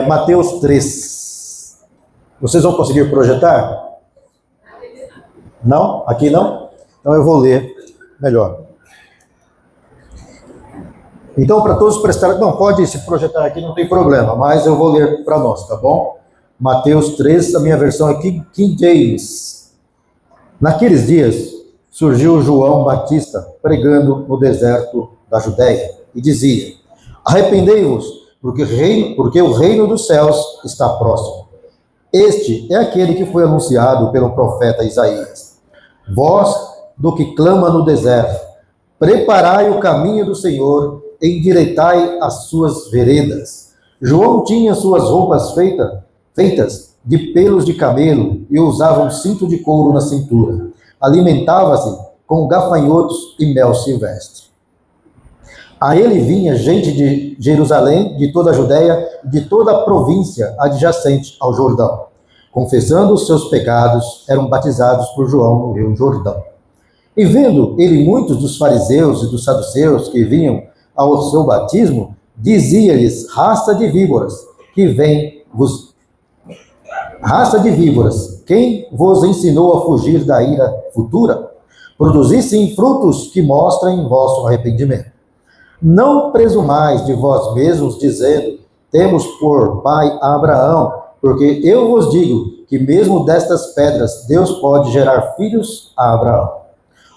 Mateus 3. Vocês vão conseguir projetar? Não? Aqui não? Então eu vou ler melhor. Então, para todos prestarem... Não, pode se projetar aqui, não tem problema, mas eu vou ler para nós, tá bom? Mateus 3, a minha versão é King James. Naqueles dias, surgiu João Batista pregando no deserto da Judéia e dizia: arrependei-vos, porque o reino dos céus está próximo. Este é aquele que foi anunciado pelo profeta Isaías. Voz do que clama no deserto: preparai o caminho do Senhor, endireitai as suas veredas. João tinha suas roupas feitas de pelos de camelo e usava um cinto de couro na cintura. Alimentava-se com gafanhotos e mel silvestre. A ele vinha gente de Jerusalém, de toda a Judéia, de toda a província adjacente ao Jordão. Confessando os seus pecados, eram batizados por João no rio Jordão. E vendo ele muitos dos fariseus e dos saduceus que vinham ao seu batismo, dizia-lhes: raça de víboras, quem vos ensinou a fugir da ira futura? Produzi sim frutos que mostrem vosso arrependimento. Não presumais de vós mesmos, dizendo: temos por pai Abraão, porque eu vos digo que mesmo destas pedras Deus pode gerar filhos a Abraão.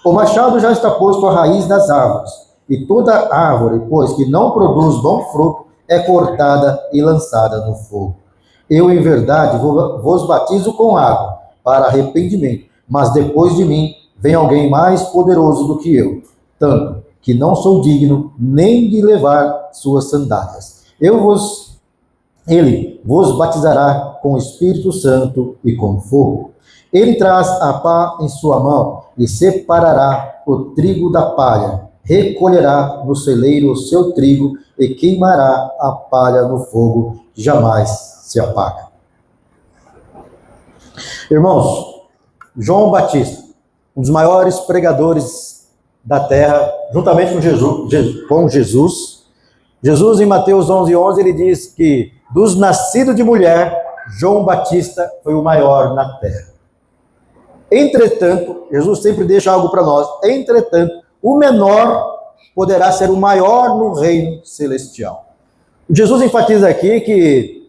O machado já está posto à raiz das árvores, e toda árvore, pois que não produz bom fruto, é cortada e lançada no fogo. Eu, em verdade, vos batizo com água para arrependimento, mas depois de mim vem alguém mais poderoso do que eu, tanto que não sou digno nem de levar suas sandálias. Ele vos batizará com o Espírito Santo e com fogo. Ele traz a pá em sua mão e separará o trigo da palha, recolherá no celeiro o seu trigo e queimará a palha no fogo, que jamais se apaga. Irmãos, João Batista, um dos maiores pregadores da terra, juntamente com Jesus. Jesus, em Mateus 11:11, ele diz que dos nascidos de mulher, João Batista foi o maior na terra. Entretanto, Jesus sempre deixa algo para nós. Entretanto, o menor poderá ser o maior no reino celestial. Jesus enfatiza aqui que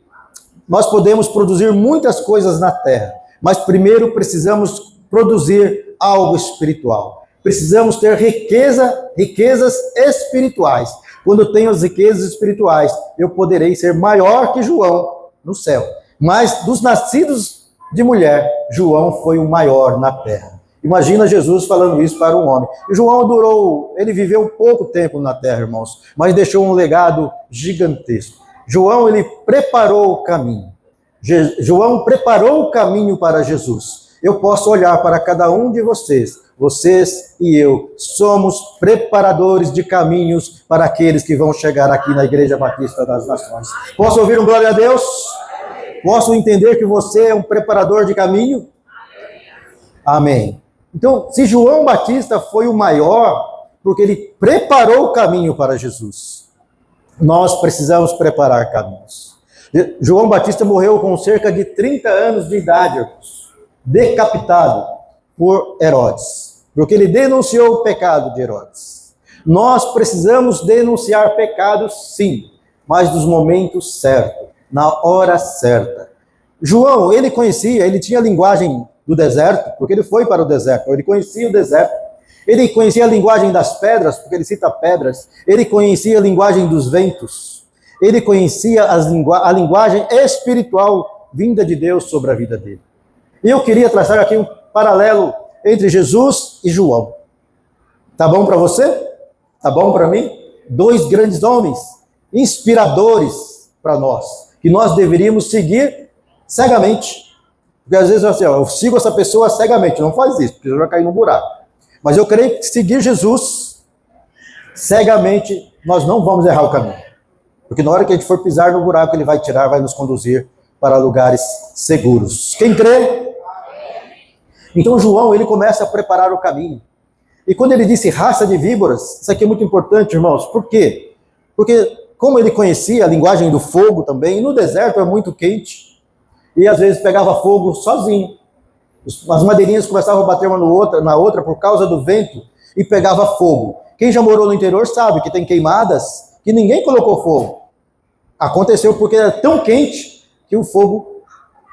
nós podemos produzir muitas coisas na terra, mas primeiro precisamos produzir algo espiritual. Precisamos ter riquezas espirituais. Quando eu tenho as riquezas espirituais, eu poderei ser maior que João no céu. Mas dos nascidos de mulher, João foi o maior na terra. Imagina Jesus falando isso para um homem. E João ele viveu pouco tempo na terra, irmãos, mas deixou um legado gigantesco. João, ele preparou o caminho. João preparou o caminho para Jesus. Eu posso olhar para cada um de vocês e eu somos preparadores de caminhos para aqueles que vão chegar aqui na Igreja Batista das Nações. Posso ouvir um glória a Deus? Posso entender que você é um preparador de caminho? Amém. Então, se João Batista foi o maior, porque ele preparou o caminho para Jesus, nós precisamos preparar caminhos. João Batista morreu com cerca de 30 anos de idade, irmãos, decapitado por Herodes, porque ele denunciou o pecado de Herodes. Nós precisamos denunciar pecados, sim, mas nos momentos certos, na hora certa. João, ele tinha a linguagem do deserto, porque ele foi para o deserto, ele conhecia o deserto. Ele conhecia a linguagem das pedras, porque ele cita pedras. Ele conhecia a linguagem dos ventos. Ele conhecia a linguagem espiritual vinda de Deus sobre a vida dele. E eu queria traçar aqui um paralelo entre Jesus e João. Tá bom para você? Tá bom para mim? Dois grandes homens, inspiradores para nós, que nós deveríamos seguir cegamente. Porque às vezes eu sigo essa pessoa cegamente. Não faz isso, porque você vai cair no buraco. Mas eu creio que seguir Jesus cegamente, nós não vamos errar o caminho. Porque na hora que a gente for pisar no buraco, ele vai nos conduzir para lugares seguros. Quem crê? Então João, ele começa a preparar o caminho. E quando ele disse raça de víboras, isso aqui é muito importante, irmãos. Por quê? Porque como ele conhecia a linguagem do fogo também, no deserto é muito quente, e às vezes pegava fogo sozinho. As madeirinhas começavam a bater uma na outra por causa do vento, e pegava fogo. Quem já morou no interior sabe que tem queimadas que ninguém colocou fogo. Aconteceu porque era tão quente que o fogo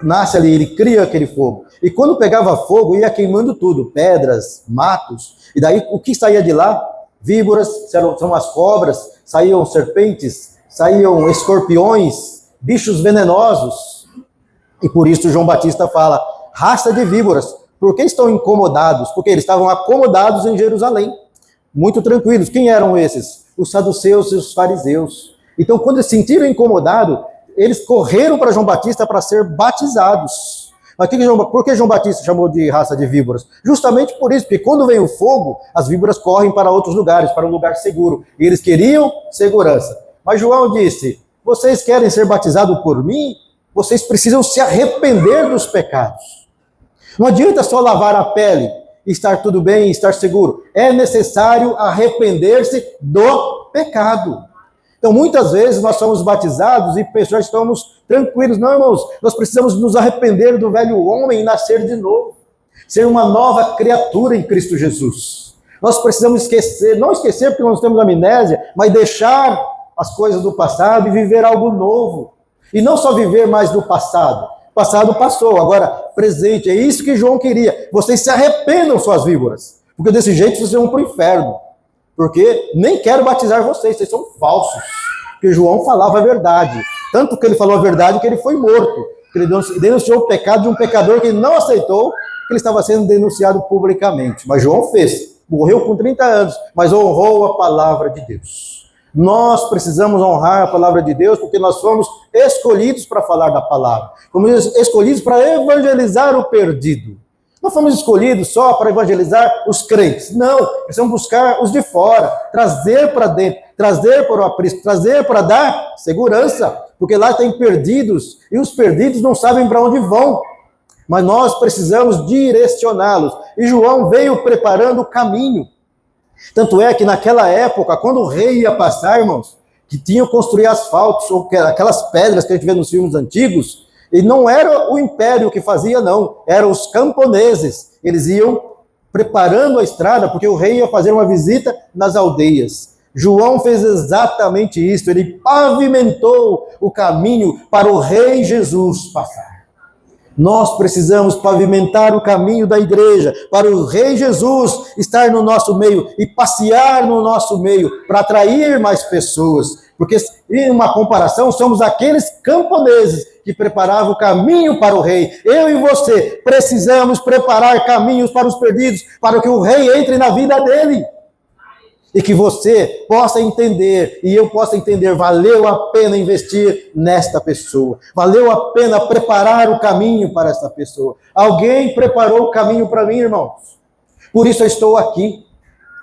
nasce ali, ele cria aquele fogo. E quando pegava fogo, ia queimando tudo, pedras, matos, e daí o que saía de lá? Víboras, são as cobras, saíam serpentes, saíam escorpiões, bichos venenosos. E por isso João Batista fala, raça de víboras. Por que estão incomodados? Porque eles estavam acomodados em Jerusalém, muito tranquilos. Quem eram esses? Os saduceus e os fariseus. Então, quando eles se sentiram incomodados, eles correram para João Batista para ser batizados. Mas por que João Batista chamou de raça de víboras? Justamente por isso, porque quando vem o fogo, as víboras correm para outros lugares, para um lugar seguro. E eles queriam segurança. Mas João disse, vocês querem ser batizados por mim? Vocês precisam se arrepender dos pecados. Não adianta só lavar a pele e estar tudo bem e estar seguro. É necessário arrepender-se do pecado. Então, muitas vezes nós somos batizados e pessoas estamos tranquilos. Não, irmãos, nós precisamos nos arrepender do velho homem e nascer de novo. Ser uma nova criatura em Cristo Jesus. Nós precisamos esquecer, não esquecer porque nós temos amnésia, mas deixar as coisas do passado e viver algo novo. E não só viver mais do passado. O passado passou, agora presente. É isso que João queria. Vocês se arrependam, suas víboras. Porque desse jeito vocês vão para o inferno. Porque nem quero batizar vocês são falsos. Porque João falava a verdade. Tanto que ele falou a verdade que ele foi morto. Que ele denunciou o pecado de um pecador que ele não aceitou, que ele estava sendo denunciado publicamente. Mas João fez. Morreu com 30 anos, mas honrou a palavra de Deus. Nós precisamos honrar a palavra de Deus porque nós fomos escolhidos para falar da palavra. Fomos escolhidos para evangelizar o perdido. Não fomos escolhidos só para evangelizar os crentes. Não, precisamos buscar os de fora, trazer para dentro, trazer para o aprisco, trazer para dar segurança, porque lá tem perdidos e os perdidos não sabem para onde vão. Mas nós precisamos direcioná-los. E João veio preparando o caminho. Tanto é que naquela época, quando o rei ia passar, irmãos, que tinham que construir asfaltos, ou aquelas pedras que a gente vê nos filmes antigos, e não era o império que fazia, não. Eram os camponeses. Eles iam preparando a estrada, porque o rei ia fazer uma visita nas aldeias. João fez exatamente isso. Ele pavimentou o caminho para o rei Jesus passar. Nós precisamos pavimentar o caminho da igreja para o rei Jesus estar no nosso meio e passear no nosso meio para atrair mais pessoas. Porque, em uma comparação, somos aqueles camponeses que preparavam o caminho para o rei. Eu e você precisamos preparar caminhos para os perdidos, para que o rei entre na vida dele. E que você possa entender, e eu possa entender, valeu a pena investir nesta pessoa. Valeu a pena preparar o caminho para esta pessoa. Alguém preparou o caminho para mim, irmãos. Por isso eu estou aqui.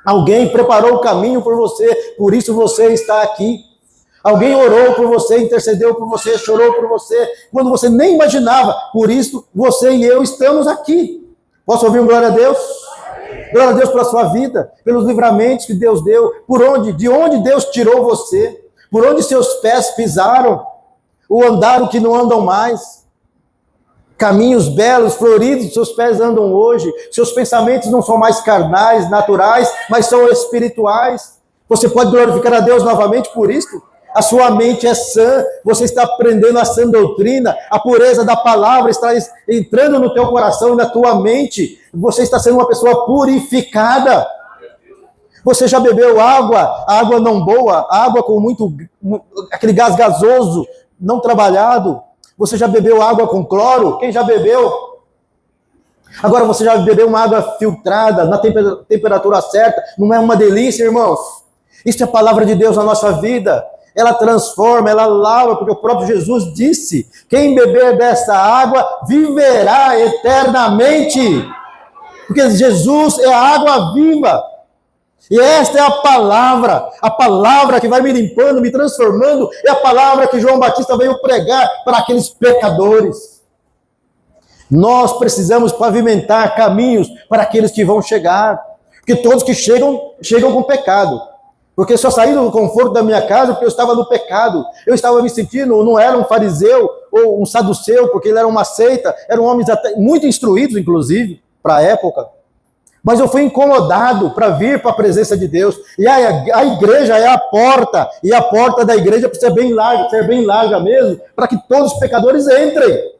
Alguém preparou o caminho por você, por isso você está aqui. Alguém orou por você, intercedeu por você, chorou por você, quando você nem imaginava. Por isso, você e eu estamos aqui. Posso ouvir um glória a Deus? Glória a Deus pela sua vida, pelos livramentos que Deus deu, de onde Deus tirou você, por onde seus pés pisaram, ou andaram que não andam mais. Caminhos belos, floridos, seus pés andam hoje. Seus pensamentos não são mais carnais, naturais, mas são espirituais. Você pode glorificar a Deus novamente por isso. A sua mente é sã, você está aprendendo a sã doutrina, a pureza da palavra está entrando no teu coração e na tua mente. Você está sendo uma pessoa purificada. Você já bebeu água não boa, água com aquele gás gasoso, não trabalhado. Você já bebeu água com cloro? Quem já bebeu? Agora você já bebeu uma água filtrada, na temperatura certa, não é uma delícia, irmãos? Isso é a palavra de Deus na nossa vida. Ela transforma, ela lava, porque o próprio Jesus disse, quem beber dessa água viverá eternamente. Porque Jesus é a água viva. E esta é a palavra que vai me limpando, me transformando, é a palavra que João Batista veio pregar para aqueles pecadores. Nós precisamos pavimentar caminhos para aqueles que vão chegar, porque todos que chegam com pecado. Porque se eu saí do conforto da minha casa porque eu estava no pecado, eu estava me sentindo, não era um fariseu ou um saduceu, porque ele era uma seita, eram homens até muito instruídos, inclusive, para a época. Mas eu fui incomodado para vir para a presença de Deus. E a igreja é a porta, e a porta da igreja precisa ser bem larga mesmo, para que todos os pecadores entrem.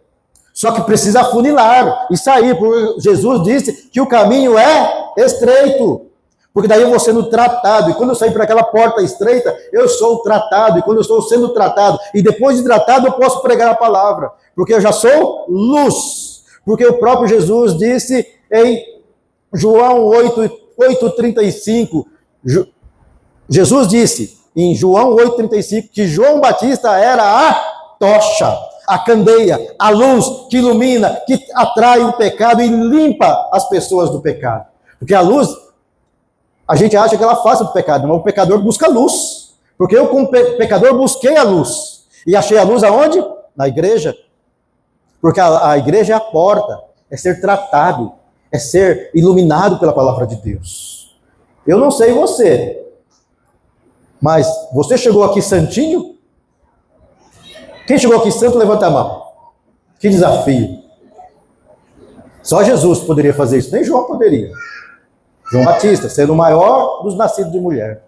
Só que precisa afunilar e sair, porque Jesus disse que o caminho é estreito. Porque daí eu vou sendo tratado, e quando eu sair por aquela porta estreita, eu sou tratado, e quando eu estou sendo tratado, e depois de tratado eu posso pregar a palavra, porque eu já sou luz, porque o próprio Jesus disse em João 8,35, Jesus disse em João 8,35, que João Batista era a tocha, a candeia, a luz que ilumina, que atrai o pecado e limpa as pessoas do pecado, porque a luz, a gente acha que ela afasta do pecado, mas o pecador busca a luz. Porque eu, como pecador, busquei a luz. E achei a luz aonde? Na igreja. Porque a igreja é a porta, é ser tratado, é ser iluminado pela palavra de Deus. Eu não sei você, mas você chegou aqui santinho? Quem chegou aqui santo, levanta a mão. Que desafio. Só Jesus poderia fazer isso, nem João poderia. João Batista, sendo o maior dos nascidos de mulher.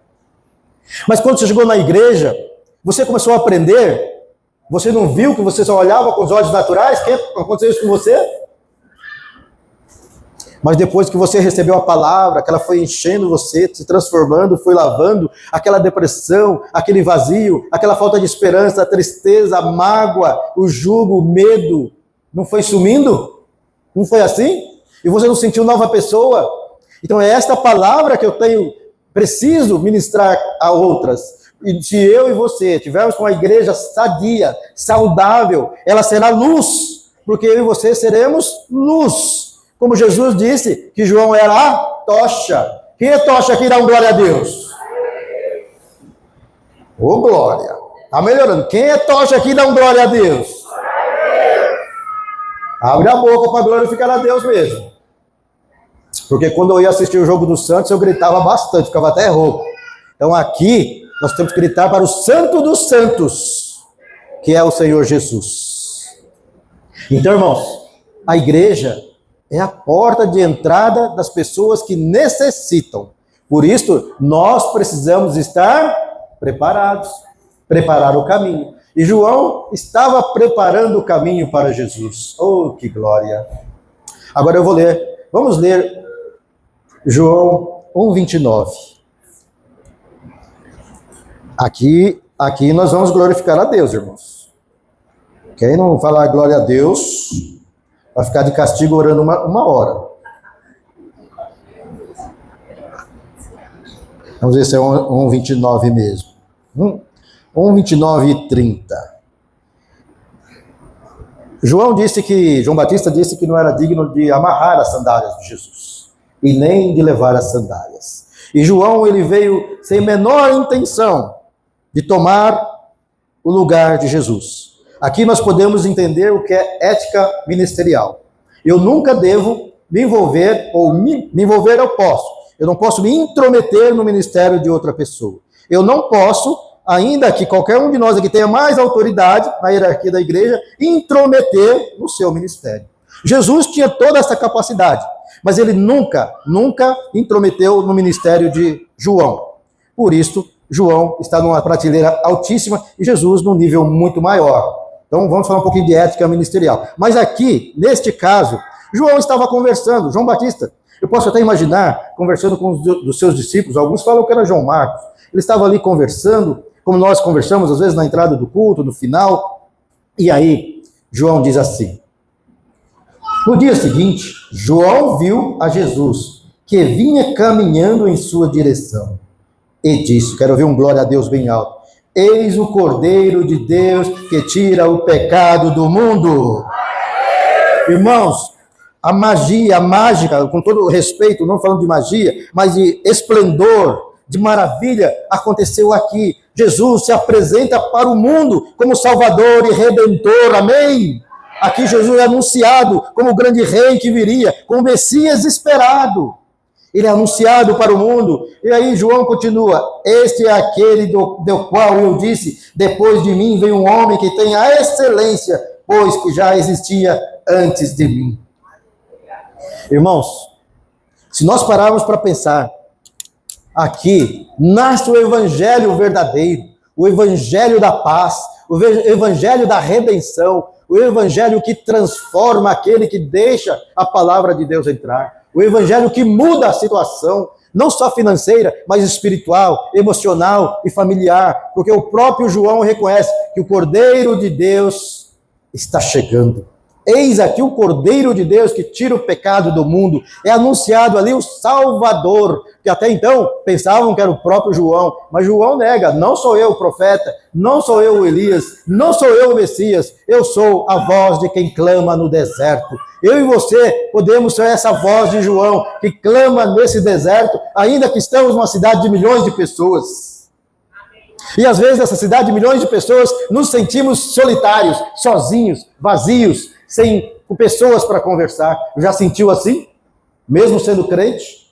Mas quando você chegou na igreja, você começou a aprender, você não viu que você só olhava com os olhos naturais? Que aconteceu isso com você? Mas depois que você recebeu a palavra, que ela foi enchendo você, se transformando, foi lavando, aquela depressão, aquele vazio, aquela falta de esperança, a tristeza, a mágoa, o jugo, o medo, não foi sumindo? Não foi assim? E você não sentiu nova pessoa? Então é esta palavra que eu preciso ministrar a outras. E se eu e você tivermos com a igreja sadia, saudável, ela será luz, porque eu e você seremos luz. Como Jesus disse que João era a tocha. Quem é tocha aqui? Dá um glória a Deus. Ô glória. Está melhorando. Quem é tocha aqui? Dá um glória a Deus. Abre a boca para glorificar a Deus mesmo. Porque quando eu ia assistir o jogo do Santos, eu gritava bastante, ficava até rouco. Então aqui, nós temos que gritar para o Santo dos Santos, que é o Senhor Jesus. Então, irmãos, a igreja é a porta de entrada das pessoas que necessitam. Por isso, nós precisamos estar preparados, preparar o caminho. E João estava preparando o caminho para Jesus. Oh, que glória! Agora eu vou ler, vamos ler João 1,29. Aqui nós vamos glorificar a Deus, irmãos. Quem não falar glória a Deus, vai ficar de castigo orando uma hora. Vamos ver se é 1,29 mesmo. 1,29 e 30. João Batista disse que não era digno de amarrar as sandálias de Jesus e nem de levar as sandálias. E João, ele veio sem menor intenção de tomar o lugar de Jesus. Aqui nós podemos entender o que é ética ministerial. Eu nunca devo me envolver, ou me envolver eu posso. Eu não posso me intrometer no ministério de outra pessoa. Eu não posso, ainda que qualquer um de nós aqui tenha mais autoridade na hierarquia da igreja, intrometer no seu ministério. Jesus tinha toda essa capacidade, mas ele nunca intrometeu no ministério de João. Por isso, João está numa prateleira altíssima e Jesus num nível muito maior. Então, vamos falar um pouquinho de ética ministerial. Mas aqui, neste caso, João estava conversando, João Batista. Eu posso até imaginar, conversando com os seus discípulos, alguns falam que era João Marcos. Ele estava ali conversando, como nós conversamos, às vezes na entrada do culto, no final. E aí, João diz assim: no dia seguinte, João viu a Jesus, que vinha caminhando em sua direção. E disse, quero ouvir um glória a Deus bem alto: eis o Cordeiro de Deus que tira o pecado do mundo. Irmãos, a magia, a mágica, com todo respeito, não falando de magia, mas de esplendor, de maravilha, aconteceu aqui. Jesus se apresenta para o mundo como Salvador e Redentor, amém? Aqui Jesus é anunciado como o grande rei que viria, como o Messias esperado. ele é anunciado para o mundo. E aí João continua: este é aquele do qual eu disse, depois de mim vem um homem que tem a excelência, pois que já existia antes de mim. Irmãos, se nós pararmos para pensar, aqui nasce o evangelho verdadeiro, o evangelho da paz, o evangelho da redenção, o evangelho que transforma aquele que deixa a palavra de Deus entrar, o evangelho que muda a situação, não só financeira, mas espiritual, emocional e familiar, porque o próprio João reconhece que o Cordeiro de Deus está chegando. Eis aqui o Cordeiro de Deus que tira o pecado do mundo. É anunciado ali o Salvador, que até então pensavam que era o próprio João, mas João nega: não sou eu o profeta, não sou eu o Elias, não sou eu o Messias, eu sou a voz de quem clama no deserto. Eu e você podemos ser essa voz de João, que clama nesse deserto, ainda que estamos numa cidade de milhões de pessoas. E às vezes nessa cidade de milhões de pessoas, nos sentimos solitários, sozinhos, vazios, sem pessoas para conversar. Já sentiu assim? Mesmo sendo crente?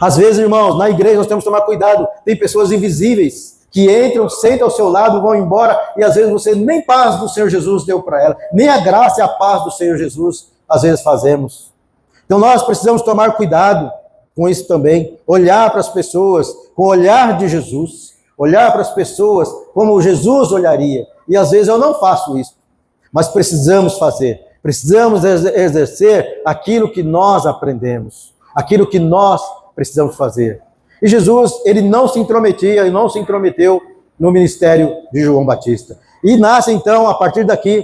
Às vezes, irmãos, na igreja nós temos que tomar cuidado. Tem pessoas invisíveis que entram, sentam ao seu lado, vão embora, e às vezes você nem paz do Senhor Jesus deu para ela, nem a graça e a paz do Senhor Jesus, às vezes fazemos. Então nós precisamos tomar cuidado com isso também. Olhar para as pessoas com o olhar de Jesus. Olhar para as pessoas como Jesus olharia. E às vezes eu não faço isso. Mas precisamos fazer, precisamos exercer aquilo que nós aprendemos, aquilo que nós precisamos fazer. E Jesus, ele não se intrometia e não se intrometeu no ministério de João Batista. E nasce então, a partir daqui,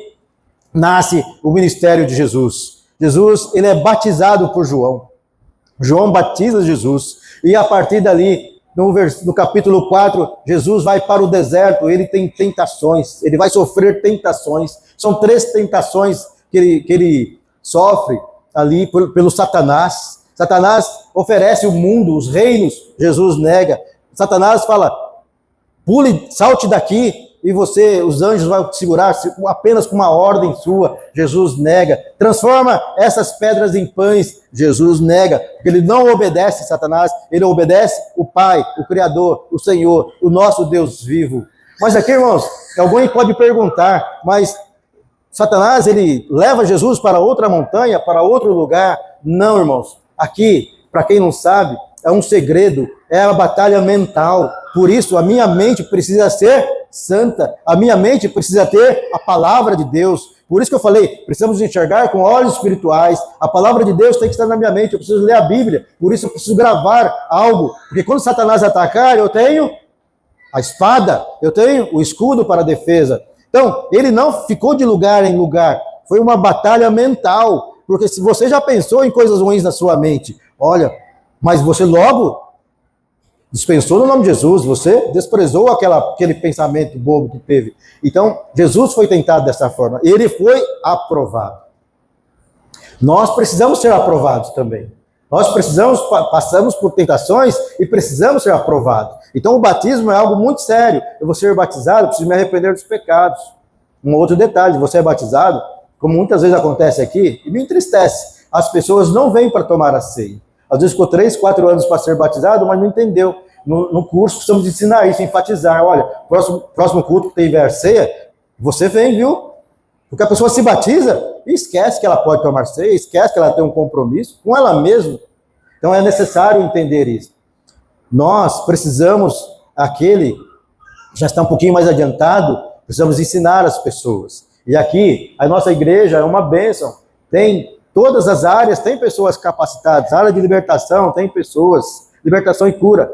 nasce o ministério de Jesus. Jesus, ele é batizado por João. João batiza Jesus. E a partir dali, no capítulo 4, Jesus vai para o deserto, ele tem tentações, ele vai sofrer tentações. São 3 tentações que ele sofre ali pelo Satanás. Satanás oferece o mundo, os reinos, Jesus nega. Satanás fala: pule, salte daqui, e os anjos vão te segurar apenas com uma ordem sua. Jesus nega. Transforma essas pedras em pães. Jesus nega, porque ele não obedece Satanás, ele obedece o Pai, o Criador, o Senhor, o nosso Deus vivo. Mas aqui, irmãos, alguém pode perguntar: mas Satanás, ele leva Jesus para outra montanha, para outro lugar? Não, irmãos. Aqui, para quem não sabe, é um segredo, é a batalha mental. Por isso, a minha mente precisa ser santa, a minha mente precisa ter a palavra de Deus. Por isso que eu falei, precisamos enxergar com olhos espirituais. A palavra de Deus tem que estar na minha mente, eu preciso ler a Bíblia. Por isso eu preciso gravar algo, porque quando Satanás atacar, eu tenho a espada, eu tenho o escudo para a defesa. Então, ele não ficou de lugar em lugar, foi uma batalha mental, porque se você já pensou em coisas ruins na sua mente, olha, mas você logo dispensou no nome de Jesus, você desprezou aquele pensamento bobo que teve. Então, Jesus foi tentado dessa forma, ele foi aprovado. Nós precisamos ser aprovados também. Nós passamos por tentações e precisamos ser aprovados. Então o batismo é algo muito sério. Eu vou ser batizado, preciso me arrepender dos pecados. Um outro detalhe, você é batizado, como muitas vezes acontece aqui, e me entristece, as pessoas não vêm para tomar a ceia. Às vezes ficou 3, 4 para ser batizado, mas não entendeu. No curso precisamos ensinar isso, enfatizar. Olha, próximo culto que tiver ceia, você vem, viu? Porque a pessoa se batiza e esquece que ela pode tomar ceia, esquece que ela tem um compromisso com ela mesma. Então é necessário entender isso. Nós precisamos, aquele já está um pouquinho mais adiantado, precisamos ensinar as pessoas. E aqui, a nossa igreja é uma bênção. Tem todas as áreas, tem pessoas capacitadas. Área de libertação, tem pessoas. Libertação e cura.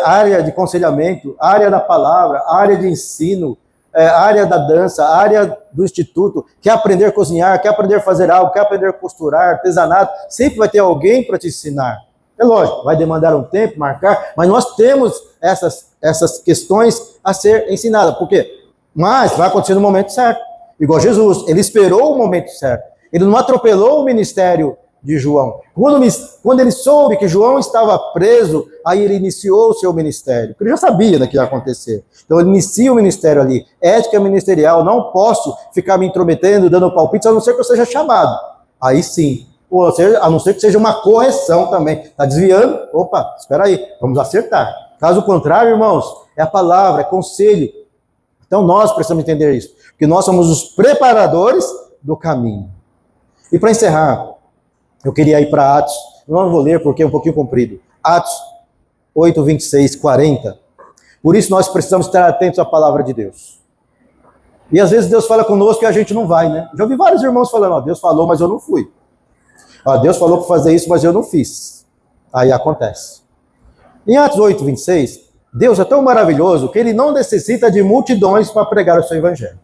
Área de aconselhamento, área da palavra, área de ensino, área da dança, área do instituto. Quer aprender a cozinhar, quer aprender a fazer algo, quer aprender a costurar, artesanato. Sempre vai ter alguém para te ensinar. É lógico, vai demandar um tempo, marcar, mas nós temos essas questões a ser ensinadas. Por quê? Mas vai acontecer no momento certo. Igual Jesus, ele esperou o momento certo. Ele não atropelou o ministério de João. Quando ele soube que João estava preso, aí ele iniciou o seu ministério. Porque ele já sabia do que ia acontecer. Então ele inicia o ministério ali. Ética ministerial, não posso ficar me intrometendo, dando palpites, a não ser que eu seja chamado. Aí sim. Ou seja, a não ser que seja uma correção também. Está desviando? Opa, espera aí, vamos acertar. Caso contrário, irmãos, é a palavra, é conselho. Então nós precisamos entender isso, porque nós somos os preparadores do caminho. E para encerrar, eu queria ir para Atos, eu não vou ler porque é um pouquinho comprido. Atos 8, 26, 40. Por isso nós precisamos estar atentos à palavra de Deus. E às vezes Deus fala conosco e a gente não vai, né? Já ouvi vários irmãos falando, ó, Deus falou, mas eu não fui. Ó, Deus falou para fazer isso, mas eu não fiz. Aí acontece. Em Atos 8, 26, Deus é tão maravilhoso que ele não necessita de multidões para pregar o seu evangelho.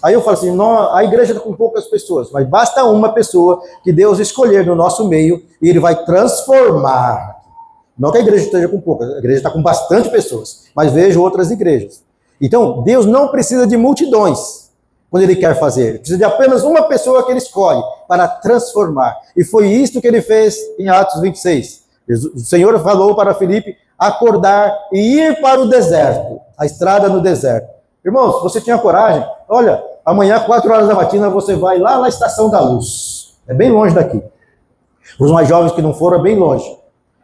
Aí eu falo assim, não, a igreja está com poucas pessoas, mas basta uma pessoa que Deus escolher no nosso meio e ele vai transformar. Não que a igreja esteja com poucas, a igreja está com bastante pessoas, mas vejo outras igrejas. Então, Deus não precisa de multidões quando ele quer fazer. Ele precisa de apenas uma pessoa que ele escolhe para transformar. E foi isto que ele fez em Atos 26. O Senhor falou para Filipe acordar e ir para o deserto, a estrada no deserto. Irmãos, se você tinha coragem, olha, amanhã, 4 horas da matina, você vai lá na Estação da Luz. É bem longe daqui. Os mais jovens que não foram, é bem longe.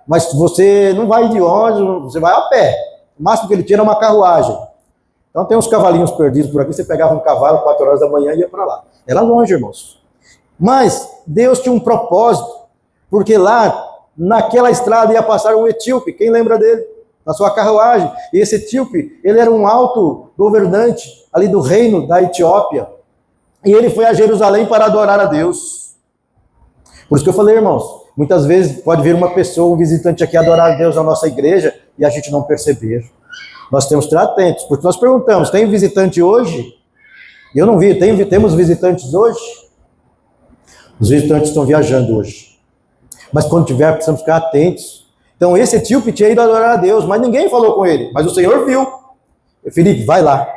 Mas você não vai de ônibus, você vai a pé. O máximo que ele tira é uma carruagem. Então tem uns cavalinhos perdidos por aqui, você pegava um cavalo 4 horas da manhã e ia para lá. Era longe, irmãos. Mas Deus tinha um propósito, porque lá, naquela estrada, ia passar um etíope. Quem lembra dele? Na sua carruagem. E esse etíope, ele era um alto governante ali do reino da Etiópia. E ele foi a Jerusalém para adorar a Deus. Por isso que eu falei, irmãos, muitas vezes pode vir uma pessoa, um visitante aqui adorar a Deus na nossa igreja e a gente não perceber. Nós temos que estar atentos, porque nós perguntamos, tem visitante hoje? Eu não vi, temos visitantes hoje? Os visitantes estão viajando hoje. Mas quando tiver, precisamos ficar atentos. Então esse etíope tinha ido adorar a Deus, mas ninguém falou com ele. Mas o Senhor viu. Filipe, vai lá.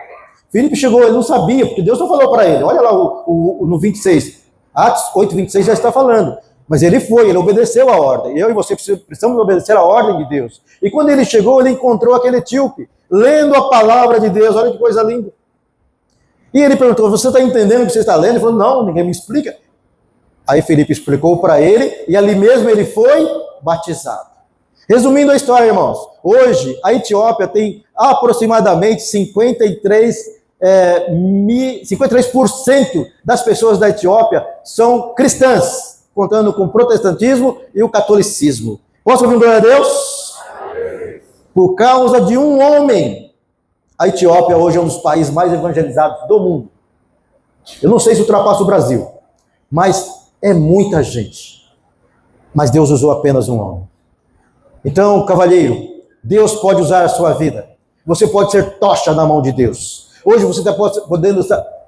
Filipe chegou, ele não sabia, porque Deus não falou para ele. Olha lá no 26. Atos 8, 26 já está falando. Mas ele foi, ele obedeceu a ordem. Eu e você precisamos obedecer a ordem de Deus. E quando ele chegou, ele encontrou aquele etíope, lendo a palavra de Deus. Olha que coisa linda. E ele perguntou, você está entendendo o que você está lendo? Ele falou, não, ninguém me explica. Aí Filipe explicou para ele, e ali mesmo ele foi batizado. Resumindo a história, irmãos, hoje a Etiópia tem aproximadamente 53% das pessoas da Etiópia são cristãs, contando com o protestantismo e o catolicismo. Posso ouvir um glória a Deus? Por causa de um homem, a Etiópia hoje é um dos países mais evangelizados do mundo. Eu não sei se ultrapassa o Brasil, mas é muita gente. Mas Deus usou apenas um homem. Então, cavalheiro, Deus pode usar a sua vida. Você pode ser tocha na mão de Deus. Hoje você está podendo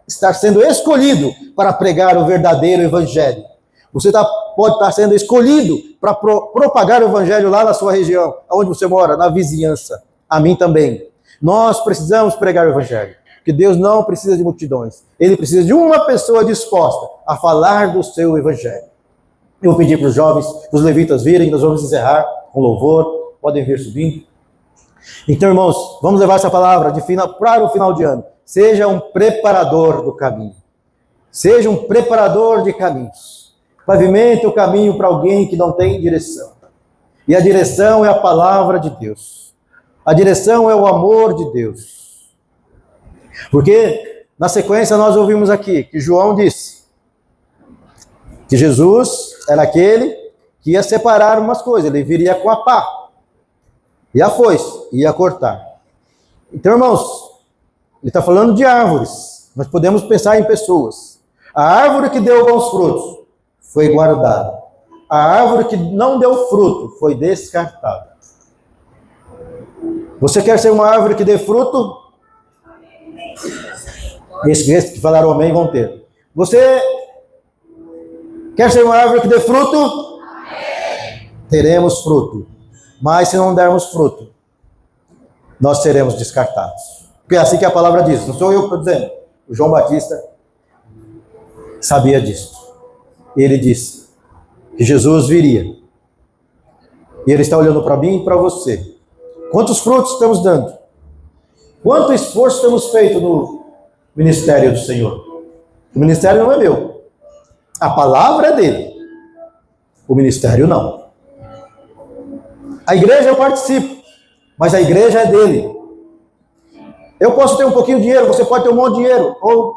estar sendo escolhido para pregar o verdadeiro evangelho. Você pode estar sendo escolhido para propagar o evangelho lá na sua região, onde você mora, na vizinhança. A mim também. Nós precisamos pregar o evangelho, porque Deus não precisa de multidões. Ele precisa de uma pessoa disposta a falar do seu evangelho. Eu vou pedir para os jovens, para os levitas virem, nós vamos encerrar com louvor, podem vir subindo. Então, irmãos, vamos levar essa palavra para o final de ano. Seja um preparador do caminho. Seja um preparador de caminhos. Pavimente o caminho para alguém que não tem direção. E a direção é a palavra de Deus. A direção é o amor de Deus. Porque, na sequência, nós ouvimos aqui que João disse que Jesus era aquele que ia separar umas coisas, ele viria com a pá e a foice, ia cortar. Então, irmãos, ele está falando de árvores, nós podemos pensar em pessoas. A árvore que deu bons frutos foi guardada. A árvore que não deu fruto foi descartada. Você quer ser uma árvore que dê fruto? Esses que falaram amém vão ter. Você quer ser uma árvore que dê fruto? Teremos fruto. Mas se não dermos fruto, nós seremos descartados. Porque é assim que a palavra diz. Não sou eu que estou dizendo. O João Batista sabia disso. Ele disse que Jesus viria. E ele está olhando para mim e para você. Quantos frutos estamos dando? Quanto esforço temos feito no ministério do Senhor? O ministério não é meu. A palavra é dele. O ministério não. A igreja eu participo, mas a igreja é dele. Eu posso ter um pouquinho de dinheiro, você pode ter um monte de dinheiro, ou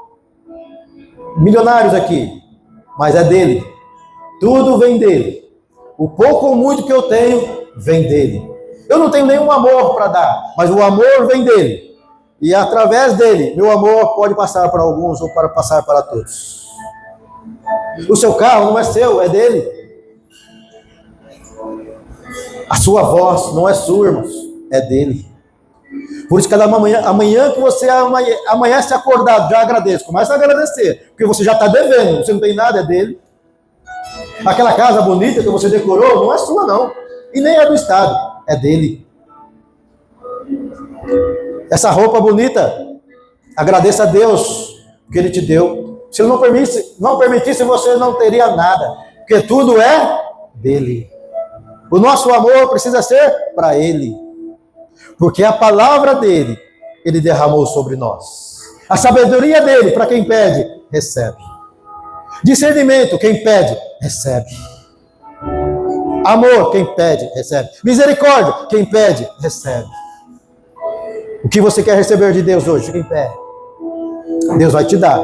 milionários aqui, mas é dele. Tudo vem dele. O pouco ou muito que eu tenho, vem dele. Eu não tenho nenhum amor para dar, mas o amor vem dele. E através dele, meu amor pode passar para alguns ou para passar para todos. O seu carro não é seu, é dele. A sua voz não é sua, irmãos, é dele. Por isso, cada amanhã que você amanhece acordado, já agradeça. Começa a agradecer, porque você já está devendo, você não tem nada, é dele. Aquela casa bonita que você decorou, não é sua não, e nem é do Estado, é dele. Essa roupa bonita, agradeça a Deus que Ele te deu. Se Ele não permitisse, você não teria nada, porque tudo é dele. O nosso amor precisa ser para Ele, porque a palavra dele, Ele derramou sobre nós. A sabedoria dele, para quem pede, recebe. Discernimento, quem pede, recebe. Amor, quem pede, recebe. Misericórdia, quem pede, recebe. O que você quer receber de Deus hoje? Fica em pé. Deus vai te dar.